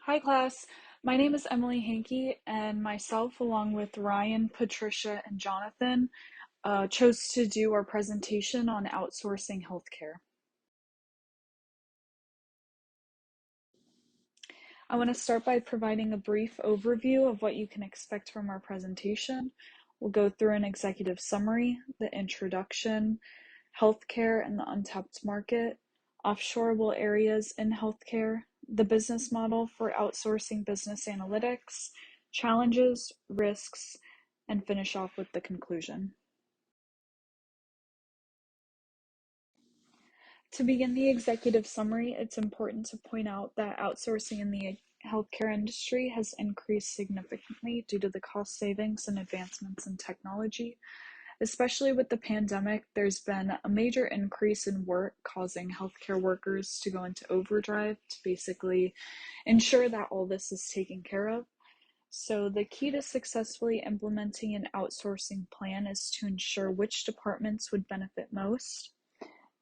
Hi class, my name is Emily Hankey and myself along with Ryan, Patricia, and Jonathan chose to do our presentation on outsourcing healthcare. I want to start by providing a brief overview of what you can expect from our presentation. We'll go through an executive summary, the introduction, healthcare and the untapped market, offshoreable areas in healthcare, the business model for outsourcing business analytics, challenges, risks, and finish off with the conclusion. To begin the executive summary, it's important to point out that outsourcing in the healthcare industry has increased significantly due to the cost savings and advancements in technology. Especially with the pandemic, there's been a major increase in work causing healthcare workers to go into overdrive to basically ensure that all this is taken care of. So, the key to successfully implementing an outsourcing plan is to ensure which departments would benefit most.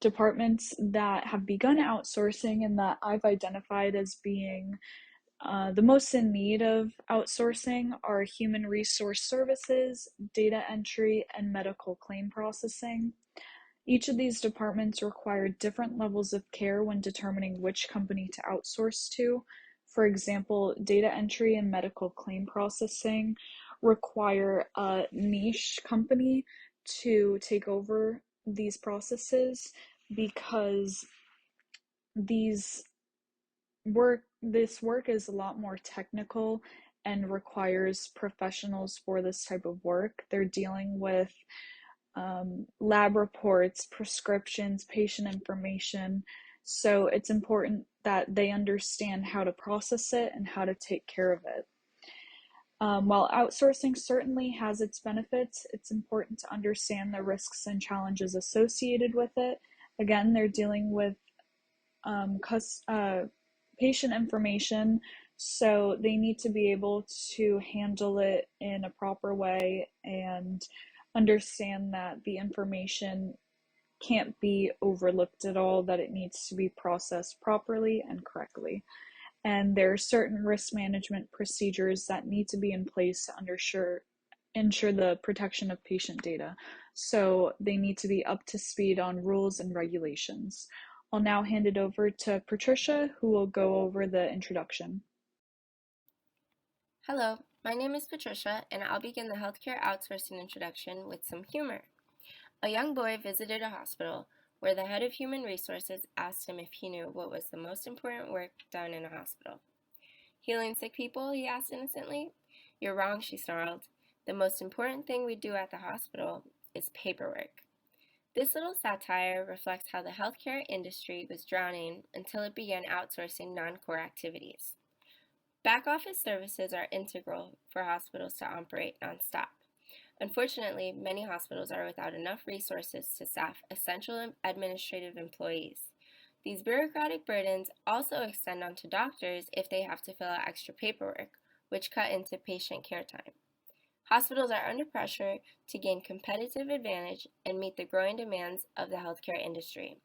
Departments that have begun outsourcing and that I've identified as being the most in need of outsourcing are human resource services, data entry, and medical claim processing. Each of these departments require different levels of care when determining which company to outsource to. For example, data entry and medical claim processing require a niche company to take over these processes because these this work is a lot more technical and requires professionals for this type of work. They're dealing with lab reports, prescriptions, patient information. So it's important that they understand how to process it and how to take care of it. While outsourcing certainly has its benefits, it's important to understand the risks and challenges associated with it. Again, they're dealing with patient information, so they need to be able to handle it in a proper way and understand that the information can't be overlooked at all, that it needs to be processed properly and correctly. And there are certain risk management procedures that need to be in place to ensure the protection of patient data. So they need to be up to speed on rules and regulations. I'll now hand it over to Patricia, who will go over the introduction. Hello, my name is Patricia, and I'll begin the healthcare outsourcing introduction with some humor. A young boy visited a hospital where the head of human resources asked him if he knew what was the most important work done in a hospital. Healing sick people, he asked innocently. You're wrong, she snarled. The most important thing we do at the hospital is paperwork. This little satire reflects how the healthcare industry was drowning until it began outsourcing non-core activities. Back office services are integral for hospitals to operate nonstop. Unfortunately, many hospitals are without enough resources to staff essential administrative employees. These bureaucratic burdens also extend onto doctors if they have to fill out extra paperwork, which cut into patient care time. Hospitals are under pressure to gain competitive advantage and meet the growing demands of the healthcare industry.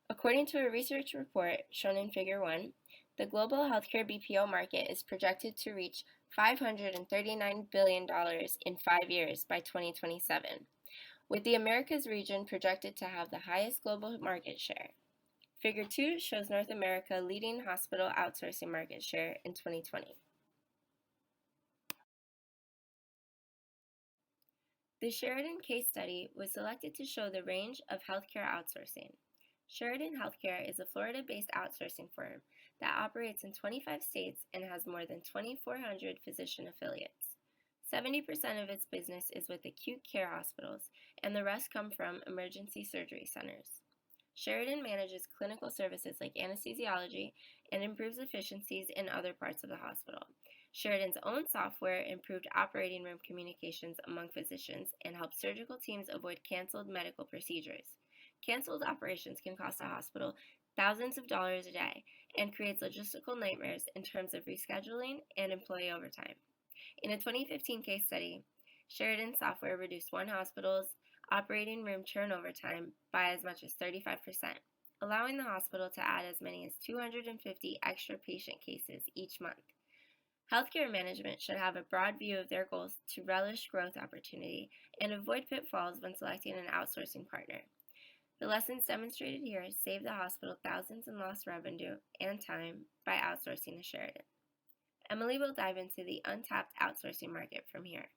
According to a research report shown in Figure 1, the global healthcare BPO market is projected to reach $539 billion in 5 years by 2027, with the Americas region projected to have the highest global market share. Figure 2 shows North America leading hospital outsourcing market share in 2020. The Sheridan case study was selected to show the range of healthcare outsourcing. Sheridan Healthcare is a Florida-based outsourcing firm that operates in 25 states and has more than 2,400 physician affiliates. 70% of its business is with acute care hospitals, and the rest come from emergency surgery centers. Sheridan manages clinical services like anesthesiology and improves efficiencies in other parts of the hospital. Sheridan's own software improved operating room communications among physicians and helped surgical teams avoid canceled medical procedures. Canceled operations can cost a hospital thousands of dollars a day and creates logistical nightmares in terms of rescheduling and employee overtime. In a 2015 case study, Sheridan software reduced one hospital's operating room turnover time by as much as 35%. allowing the hospital to add as many as 250 extra patient cases each month. Healthcare management should have a broad view of their goals to relish growth opportunity and avoid pitfalls when selecting an outsourcing partner. The lessons demonstrated here save the hospital thousands in lost revenue and time by outsourcing to Sheridan. Emily will dive into the untapped outsourcing market from here.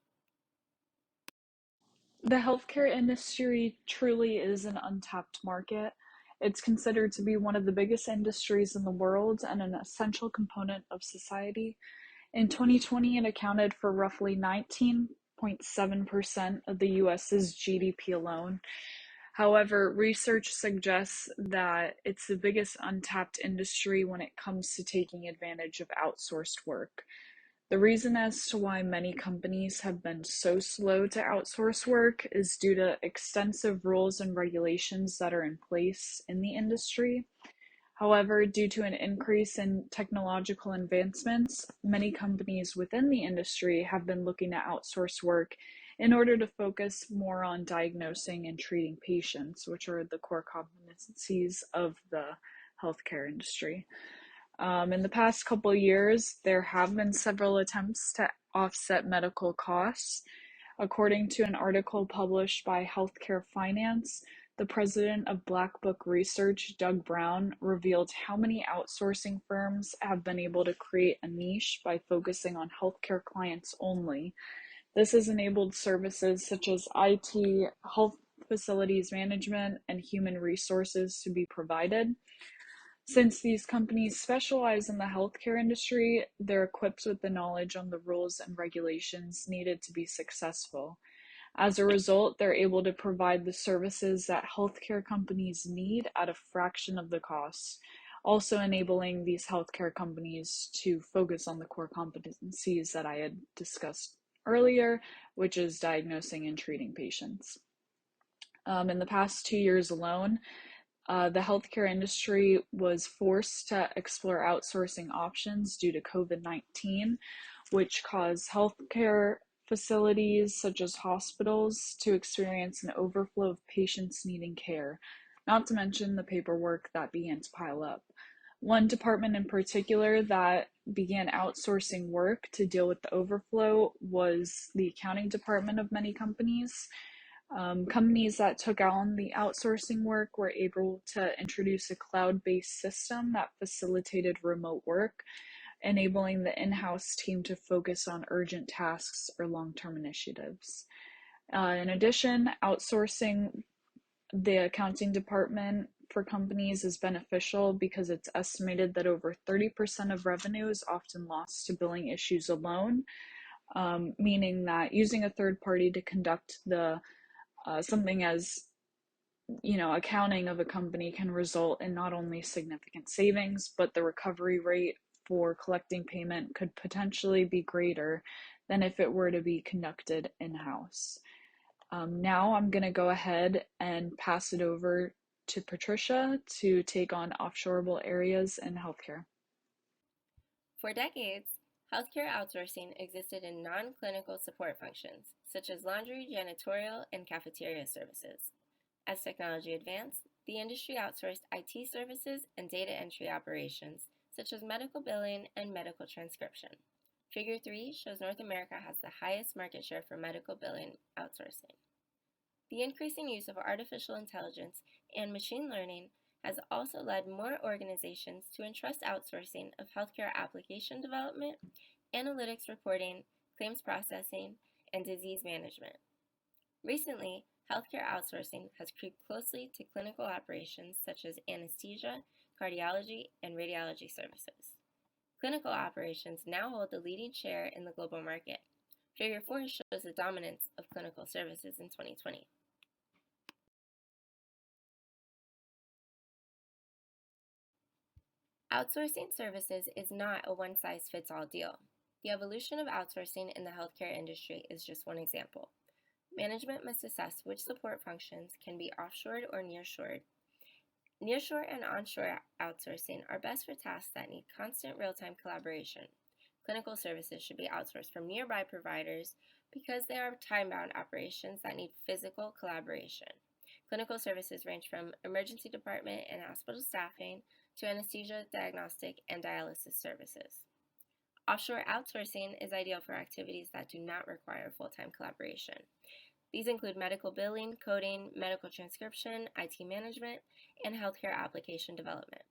The healthcare industry truly is an untapped market. It's considered to be one of the biggest industries in the world and an essential component of society. In 2020, it accounted for roughly 19.7% of the US's GDP alone. However, research suggests that it's the biggest untapped industry when it comes to taking advantage of outsourced work. The reason as to why many companies have been so slow to outsource work is due to extensive rules and regulations that are in place in the industry. However, due to an increase in technological advancements, many companies within the industry have been looking to outsource work in order to focus more on diagnosing and treating patients, which are the core competencies of the healthcare industry. In the past couple of years, there have been several attempts to offset medical costs. According to an article published by Healthcare Finance, the president of Black Book Research, Doug Brown, revealed how many outsourcing firms have been able to create a niche by focusing on healthcare clients only. This has enabled services such as IT, health facilities management, and human resources to be provided. Since these companies specialize in the healthcare industry, they're equipped with the knowledge on the rules and regulations needed to be successful. As a result, they're able to provide the services that healthcare companies need at a fraction of the cost, also enabling these healthcare companies to focus on the core competencies that I had discussed earlier, which is diagnosing and treating patients. In the past 2 years alone, the healthcare industry was forced to explore outsourcing options due to COVID-19, which caused healthcare facilities such as hospitals to experience an overflow of patients needing care, not to mention the paperwork that began to pile up. One department in particular that began outsourcing work to deal with the overflow was the accounting department of many companies. Companies that took on the outsourcing work were able to introduce a cloud-based system that facilitated remote work, enabling the in-house team to focus on urgent tasks or long-term initiatives. In addition, outsourcing the accounting department for companies is beneficial because it's estimated that over 30% of revenue is often lost to billing issues alone, meaning that using a third party to conduct the something as accounting of a company can result in not only significant savings, but the recovery rate for collecting payment could potentially be greater than if it were to be conducted in-house. Now I'm going to go ahead and pass it over to Patricia to take on offshoreable areas in healthcare. For decades, healthcare outsourcing existed in non-clinical support functions, such as laundry, janitorial, and cafeteria services. As technology advanced, the industry outsourced IT services and data entry operations, such as medical billing and medical transcription. Figure 3 shows North America has the highest market share for medical billing outsourcing. The increasing use of artificial intelligence and machine learning has also led more organizations to entrust outsourcing of healthcare application development, analytics reporting, claims processing, and disease management. Recently, healthcare outsourcing has creeped closely to clinical operations such as anesthesia, cardiology, and radiology services. Clinical operations now hold the leading share in the global market. Figure 4 shows the dominance of clinical services in 2020. Outsourcing services is not a one-size-fits-all deal. The evolution of outsourcing in the healthcare industry is just one example. Management must assess which support functions can be offshored or nearshored. Nearshore and onshore outsourcing are best for tasks that need constant real-time collaboration. Clinical services should be outsourced from nearby providers because they are time-bound operations that need physical collaboration. Clinical services range from emergency department and hospital staffing to anesthesia, diagnostic, and dialysis services. Offshore outsourcing is ideal for activities that do not require full-time collaboration. These include medical billing, coding, medical transcription, IT management, and healthcare application development.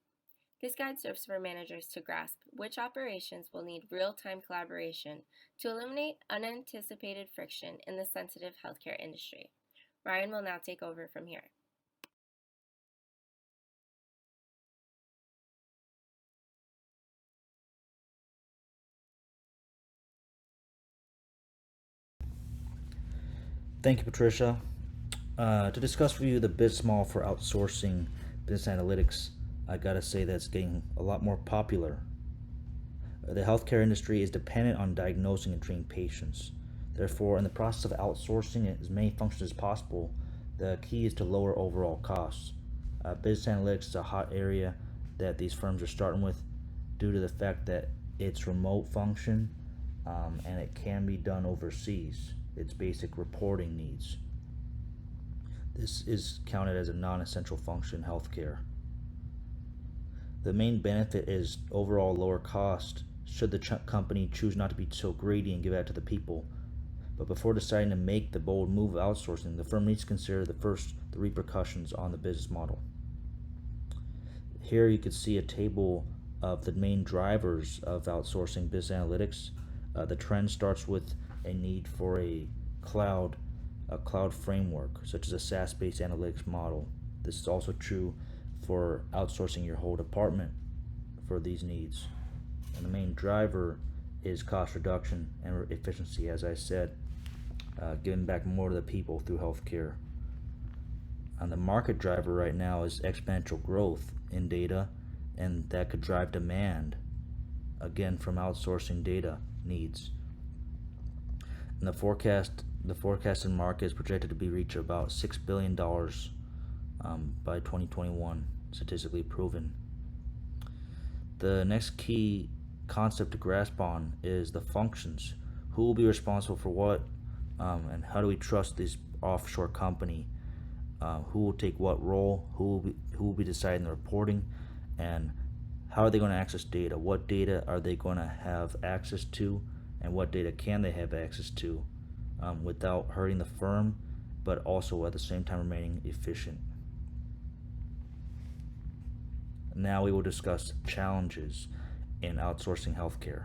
This guide serves for managers to grasp which operations will need real-time collaboration to eliminate unanticipated friction in the sensitive healthcare industry. Ryan will now take over from here. Thank you, Patricia. To discuss with you the business model for outsourcing business analytics, I gotta say that it's getting a lot more popular. The healthcare industry is dependent on diagnosing and treating patients. Therefore, in the process of outsourcing as many functions as possible, the key is to lower overall costs. Business analytics is a hot area that these firms are starting with due to the fact that it's remote function and it can be done overseas. It's basic reporting needs. This is counted as a non-essential function in healthcare. The main benefit is overall lower cost should the company choose not to be so greedy and give out to the people. But before deciding to make the bold move of outsourcing, the firm needs to consider the repercussions on the business model. Here you can see a table of the main drivers of outsourcing business analytics. The trend starts with a need for a cloud framework, such as a SaaS-based analytics model. This is also true for outsourcing your whole department for these needs. And the main driver is cost reduction and efficiency, as I said, giving back more to the people through healthcare. And the market driver right now is exponential growth in data, and that could drive demand, again, from outsourcing data needs. And the forecasted market is projected to be reach about $6 billion by 2021, statistically proven. The next key concept to grasp on is the functions. Who will be responsible for what, and how do we trust this offshore company? Who will take what role? Who will be deciding the reporting, and how are they going to access data? What data are they going to have access to, and what data can they have access to without hurting the firm, but also at the same time remaining efficient? Now we will discuss challenges in outsourcing healthcare.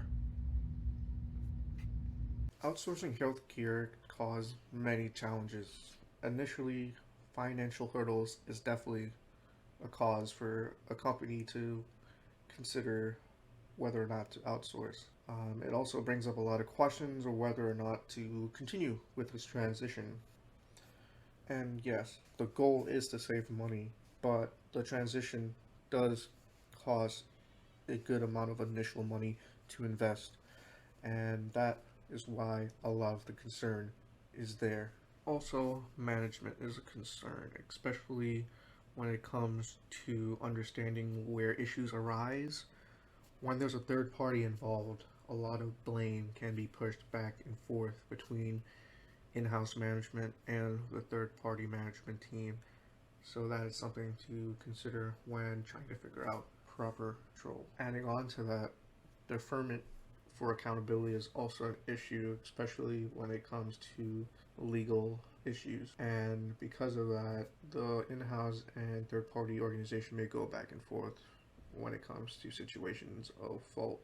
Outsourcing healthcare caused many challenges. Initially, financial hurdles is definitely a cause for a company to consider whether or not to outsource. It also brings up a lot of questions of whether or not to continue with this transition. And yes, the goal is to save money, but the transition does cost a good amount of initial money to invest, and that is why a lot of the concern is there. Also, management is a concern, especially when it comes to understanding where issues arise. When there's a third party involved, a lot of blame can be pushed back and forth between in-house management and the third party management team. So that is something to consider when trying to figure out proper control. Adding on to that, deferment for accountability is also an issue, especially when it comes to legal issues. And because of that, the in-house and third-party organization may go back and forth when it comes to situations of fault,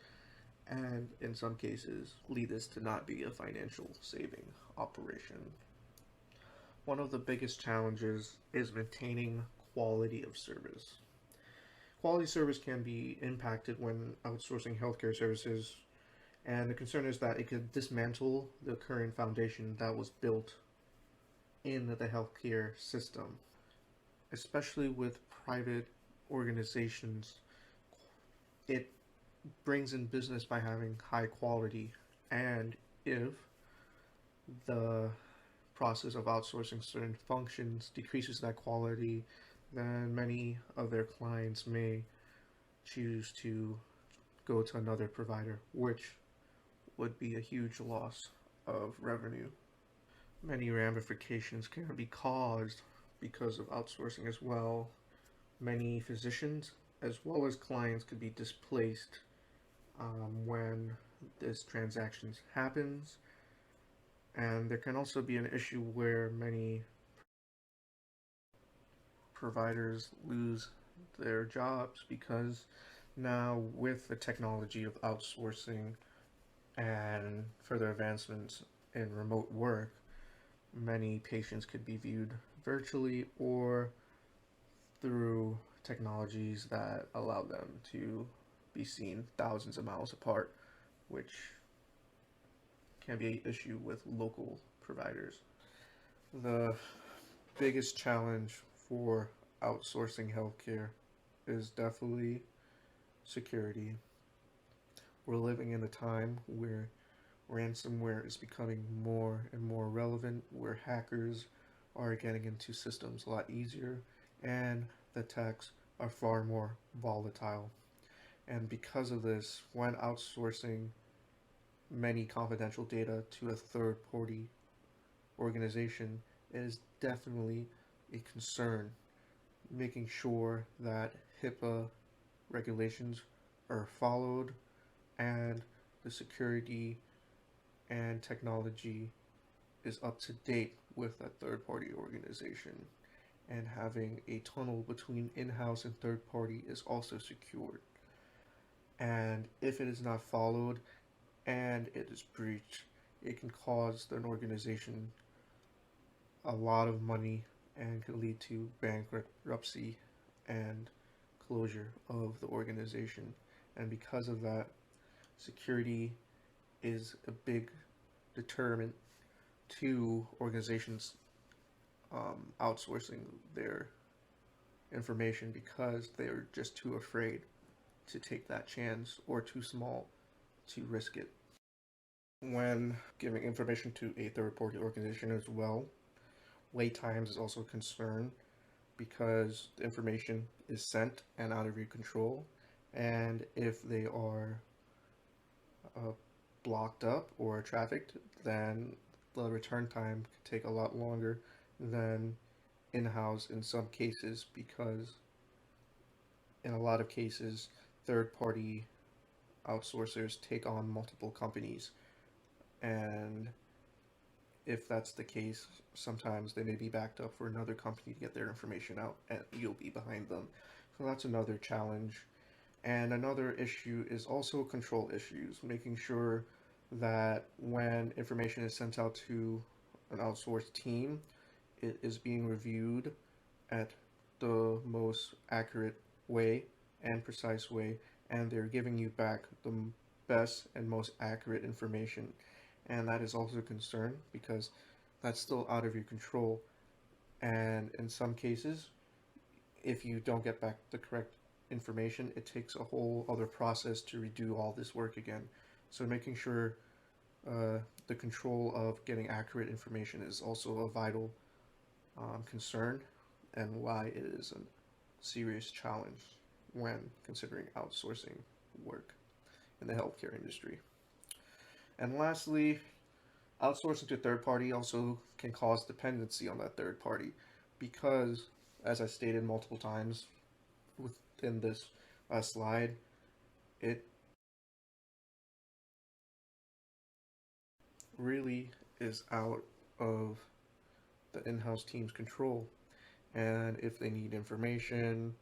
and in some cases lead this to not be a financial saving operation. One of the biggest challenges is maintaining quality of service. Quality service can be impacted when outsourcing healthcare services, and the concern is that it could dismantle the current foundation that was built in the healthcare system. Especially with private organizations, it brings in business by having high quality, and if the process of outsourcing certain functions decreases that quality, then many of their clients may choose to go to another provider, which would be a huge loss of revenue. Many ramifications can be caused because of outsourcing as well, many physicians as well as clients could be displaced when this transactions happens, and there can also be an issue where many providers lose their jobs because now with the technology of outsourcing and further advancements in remote work, many patients could be viewed virtually or through technologies that allow them to be seen thousands of miles apart, which can be an issue with local providers. The biggest challenge for outsourcing healthcare is definitely security. We're living in a time where ransomware is becoming more and more relevant, where hackers are getting into systems a lot easier, and the attacks are far more volatile. And because of this, when outsourcing many confidential data to a third party organization, it is definitely a concern, making sure that HIPAA regulations are followed and the security and technology is up to date with that third party organization. And having a tunnel between in house and third party is also secured. And if it is not followed and it is breached, it can cause an organization a lot of money and could lead to bankruptcy and closure of the organization. And because of that, security is a big deterrent to organizations outsourcing their information because they're just too afraid to take that chance or too small to risk it. When giving information to a third party organization as well, wait times is also a concern because the information is sent and out of your control. And if they are uh, blocked up or trafficked, then the return time could take a lot longer than in house in some cases because, in a lot of cases, third party outsourcers take on multiple companies. And if that's the case, sometimes they may be backed up for another company to get their information out and you'll be behind them. So that's another challenge. And another issue is also control issues, making sure that when information is sent out to an outsourced team, it is being reviewed at the most accurate way and precise way, and they're giving you back the best and most accurate information. And that is also a concern because that's still out of your control. And in some cases, if you don't get back the correct information, it takes a whole other process to redo all this work again. So making sure the control of getting accurate information is also a vital concern and why it is a serious challenge when considering outsourcing work in the healthcare industry. And lastly, outsourcing to third party also can cause dependency on that third party because, as I stated multiple times within this slide, it really is out of the in-house team's control. And if they need information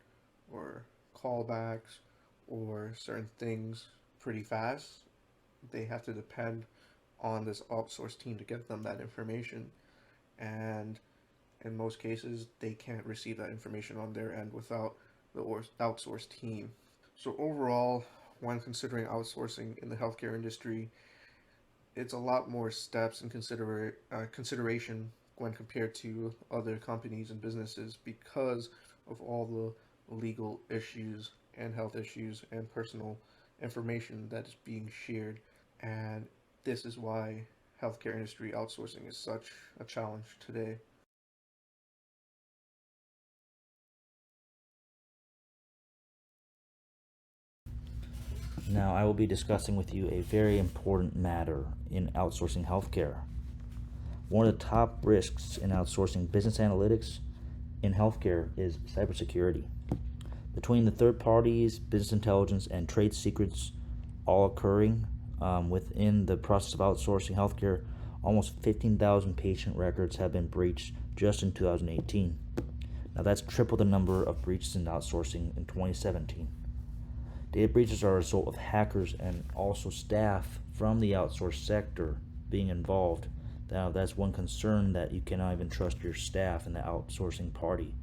or callbacks or certain things pretty fast, they have to depend on this outsourced team to get them that information. And in most cases, they can't receive that information on their end without the outsourced team. So overall, when considering outsourcing in the healthcare industry, it's a lot more steps and consideration when compared to other companies and businesses because of all the legal issues and health issues and personal information that is being shared. And this is why healthcare industry outsourcing is such a challenge today. Now, I will be discussing with you a very important matter in outsourcing healthcare. One of the top risks in outsourcing business analytics in healthcare is cybersecurity. Between the third parties, business intelligence, and trade secrets all occurring within the process of outsourcing healthcare, almost 15,000 patient records have been breached just in 2018. Now that's triple the number of breaches in outsourcing in 2017. Data breaches are a result of hackers and also staff from the outsourced sector being involved. Now that's one concern, that you cannot even trust your staff in the outsourcing party.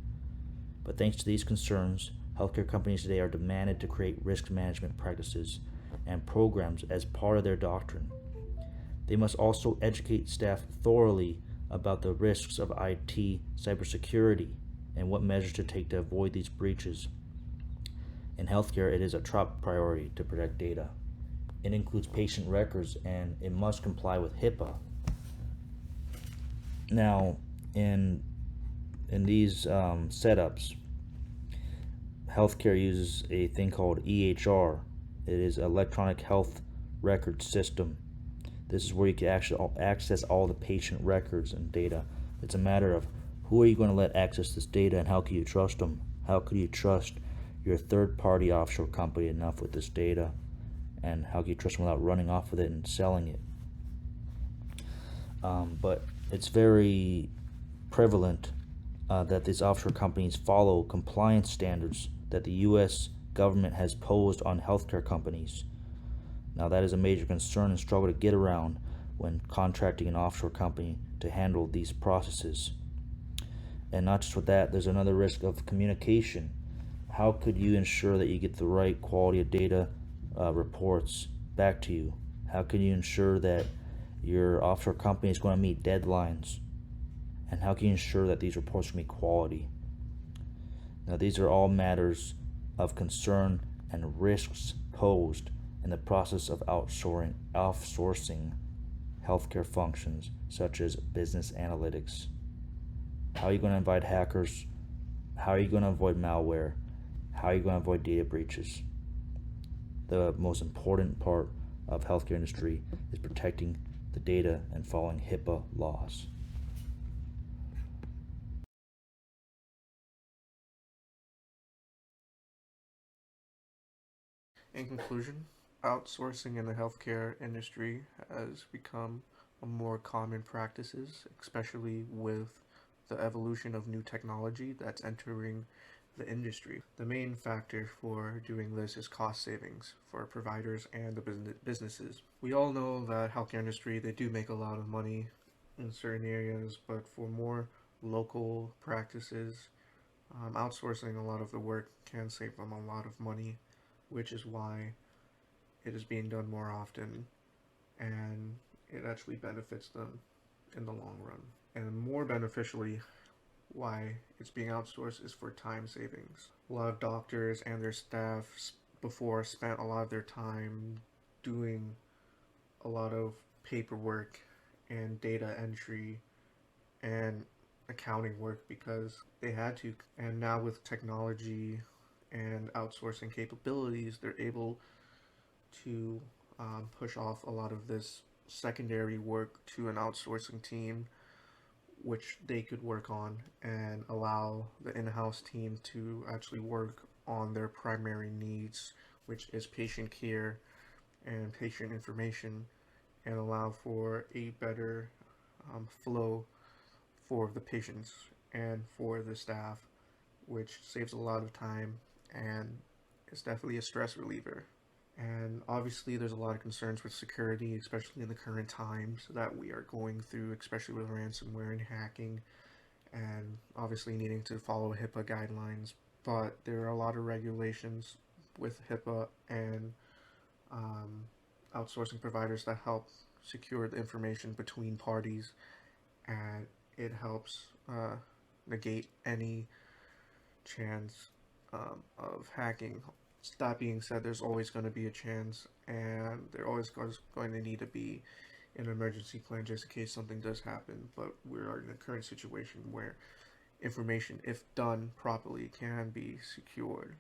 But thanks to these concerns, healthcare companies today are demanded to create risk management practices and programs as part of their doctrine. They must also educate staff thoroughly about the risks of IT cybersecurity and what measures to take to avoid these breaches. In healthcare, it is a top priority to protect data. It includes patient records and it must comply with HIPAA. Now, in these setups, healthcare uses a thing called EHR. It is Electronic Health Record System. This is where you can actually access all the patient records and data. It's a matter of who are you going to let access this data, and how can you trust them? How can you trust your third-party offshore company enough with this data? And how can you trust them without running off with it and selling it? But it's very prevalent that these offshore companies follow compliance standards that the U.S. government has posed on healthcare companies. Now that is a major concern and struggle to get around when contracting an offshore company to handle these processes. And not just with that, there's another risk of communication. How could you ensure that you get the right quality of data reports back to you? How can you ensure that your offshore company is going to meet deadlines? And how can you ensure that these reports will be quality? Now these are all matters of concern and risks posed in the process of offshoring healthcare functions such as business analytics. How are you going to avoid hackers? How are you going to avoid malware? How are you going to avoid data breaches? The most important part of healthcare industry is protecting the data and following HIPAA laws. In conclusion, outsourcing in the healthcare industry has become a more common practices, especially with the evolution of new technology that's entering the industry. The main factor for doing this is cost savings for providers and the businesses. We all know that healthcare industry, they do make a lot of money in certain areas, but for more local practices, outsourcing a lot of the work can save them a lot of money, which is why it is being done more often, and it actually benefits them in the long run. And more beneficially, why it's being outsourced is for time savings. A lot of doctors and their staff before spent a lot of their time doing a lot of paperwork and data entry and accounting work because they had to. And now with technology and outsourcing capabilities, they're able to push off a lot of this secondary work to an outsourcing team, which they could work on and allow the in-house team to actually work on their primary needs, which is patient care and patient information, and allow for a better flow for the patients and for the staff, which saves a lot of time and is definitely a stress reliever. And obviously, there's a lot of concerns with security, especially in the current times that we are going through, especially with ransomware and hacking, and obviously needing to follow HIPAA guidelines. But there are a lot of regulations with HIPAA and outsourcing providers that help secure the information between parties, and it helps negate any chance of hacking. That being said, there's always going to be a chance, and there always going to need to be an emergency plan just in case something does happen. But we are in a current situation where information, if done properly, can be secured.